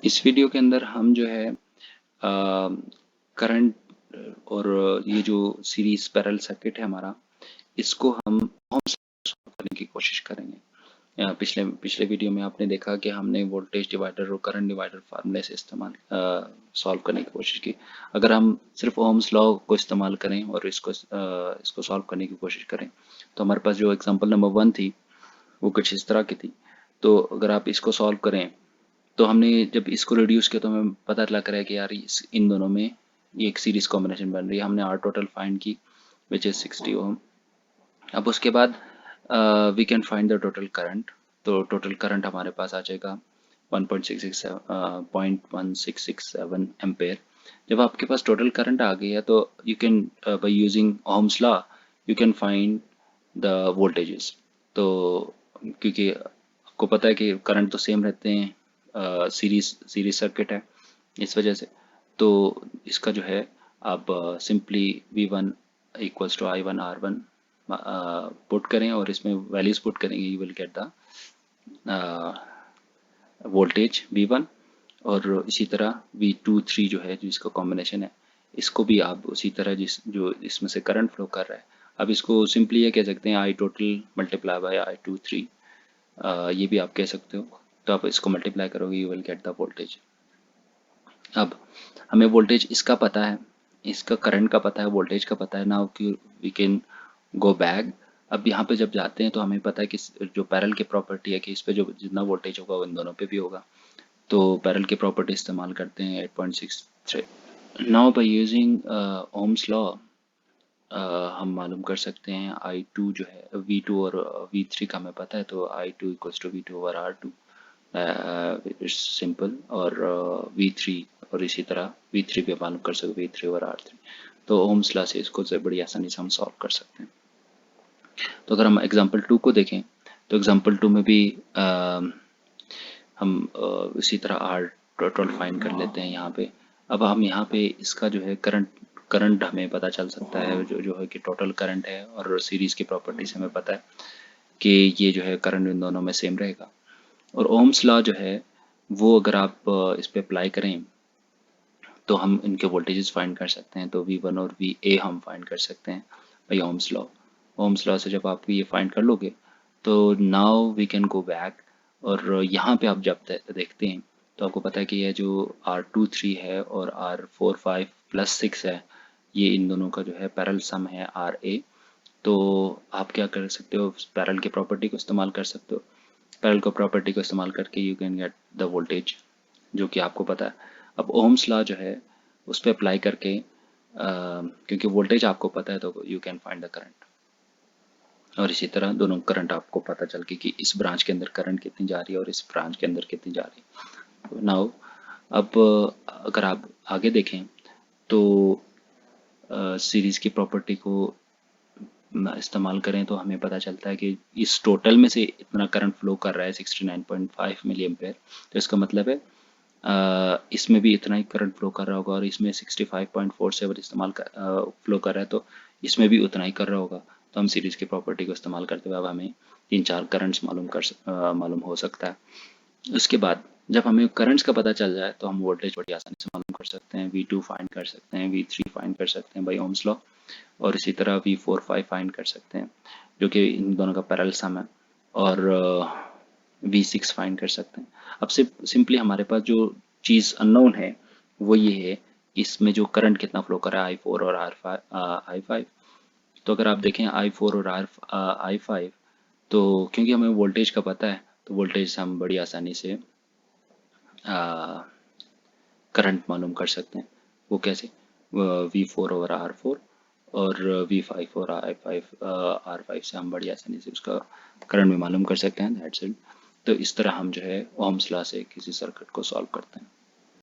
इस वीडियो के अंदर हम जो है करंट और ये जो सीरीज पैरेलल सर्किट है हमारा, इसको हम सॉल्व करने की कोशिश करेंगे। पिछले पिछले वीडियो में आपने देखा कि हमने वोल्टेज डिवाइडर और करंट डिवाइडर फार्मूले से इस्तेमाल सॉल्व करने की कोशिश की। अगर हम सिर्फ ओम्स लॉ को इस्तेमाल करें और इसको सॉल्व करने की कोशिश करें, तो हमारे पास जो एग्जांपल नंबर 1 थी वो कुछ इस तरह की थी। तो अगर आप इसको सॉल्व करें, तो हमने जब इसको रिड्यूस किया तो हमें पता लग रहा है कि यार इन दोनों में ये एक सीरीज कॉम्बिनेशन बन रही है। हमने आर टोटल फाइंड की विच इज 60 ओम। अब उसके बाद we can find the total current. तो टोटल करंट हमारे पास आ जाएगा 1.1667 एम्पेयर। जब आपके पास टोटल करंट आ गई है तो you can by using Ohm's law you can find the voltages. तो क्योंकि आपको पता है कि करंट तो सेम रहते हैं, सीरीज सर्किट है, इस वजह से तो इसका जो है आप simply V1 equals to I1 R1 put करें और इसमें वैल्यूज पुट करेंगे, you will get the voltage V1। और इसी तरह V2 3 जो है, जो इसका कॉम्बिनेशन है, इसको भी आप उसी तरह जो इसमें से करंट फ्लो कर रहा है, अब इसको सिंपली ये कह सकते हैं I total multiply by I2 3, ये भी आप कह सकते हो। तो आप इसको मल्टीप्लाई करोगे, you will get the voltage. अब हमें वोल्टेज इसका पता है, इसका करंट का पता है, वोल्टेज का पता है। नाउ कि वी कैन गो बैक। अब यहाँ पे जब जाते हैं तो हमें पता है कि जो पैरेलल की प्रॉपर्टी है कि इस पे जो जितना वोल्टेज होगा वो इन दोनों पे भी होगा। तो पैरेलल की प्रॉपर्टी इस्तेमाल करते हैं 8.63। Now by using Ohm's law हम मालूम कर सकते हैं I2 जो है V2 और V3 का हमें पता है, तो I2 equals to V2 over R2, it's simple. और V3 और इसी तरह V3 भी मालूम कर सकते V3 ओवर R3। तो ओम्स लॉ से इसको बड़ी आसानी से हम सॉल्व कर सकते हैं। तो अगर हम एग्जांपल 2 को देखें, तो एग्जांपल 2 में भी हम इसी तरह R टोटल फाइंड कर लेते हैं यहाँ पे। अब हम यहाँ पे इसका जो है करंट हमें पता चल सकता है, जो है कि टोटल करंट है, और सीरीज की प्रॉपर्टी से हमें पता है कि ये जो है करंट इन दोनों में सेम रहेगा। और ओम्स लॉ जो है वो अगर आप इस पे अप्लाई करें तो हम इनके वोल्टेजेस फाइंड कर सकते हैं। तो V1 और VA हम फाइंड कर सकते हैं by Ohm's law. Ohm's law से जब आप ये फाइंड कर लोगे तो now we can go back, और यहाँ पे आप जब देखते हैं तो आपको पता है कि यह जो R2 3 है और R4 5 प्लस 6 है, ये इन दोनों का जो है पैरेलल सम है RA। तो आप क्या कर सकते हो, पैरेलल की प्रॉपर्टी को इस्तेमाल कर सकते हो। पैरेलल को प्रॉपर्टी को इस्तेमाल करके you can get the voltage जो कि आपको पता है। अब ओम्स लॉ जो है उस पर अप्लाई करके क्योंकि वोल्टेज आपको पता है तो you can find the current. और इसी तरह दोनों करंट आपको पता चल गई कि इस ब्रांच के अंदर करंट कितनी जा रही है और इस ब्रांच के अंदर कितनी जा रही है। नाउ अब अगर आप आगे देखें तो सीरीज की प्रॉपर्टी को इस्तेमाल करें तो हमें पता चलता है कि इस टोटल में से इतना करंट फ्लो कर रहा है 69.5 मिली एम्पेयर। तो इसका मतलब है इसमें भी इतना ही करंट फ्लो कर रहा होगा, और इसमें 65.47 फ्लो कर रहा है, तो इसमें भी उतना ही कर रहा होगा। तो हम सीरीज की प्रॉपर्टी को इस्तेमाल करते हुए अब हमें 3-4 करंट्स मालूम हो सकता है। उसके बाद जब हमें करंट्स का पता चल जाए तो हम वोल्टेज बड़ी आसानी से मालूम कर सकते हैं। V2 फाइंड कर सकते हैं, V3 फाइंड कर सकते हैं बाई ओम्स लॉ, और इसी तरह V4 5 फाइंड कर सकते हैं जो कि इन दोनों का पैरेलल सम है, और V6 फाइंड कर सकते हैं। अब सिंपली हमारे पास जो चीज़ अननोन है वो ये है कि इसमें जो करंट कितना फ्लो कर रहा है I4 और I5। तो अगर आप देखें I4 और I5, तो क्योंकि हमें वोल्टेज का पता है तो वोल्टेज से हम बड़ी आसानी से करंट मालूम कर सकते हैं। वो कैसे? V4 ओवर R4 और V5 और R5 से हम बड़ी आसानी से उसका करंट भी मालूम कर सकते हैं। That's it. तो इस तरह हम जो है ओम्स लॉ से किसी सर्किट को सॉल्व करते हैं।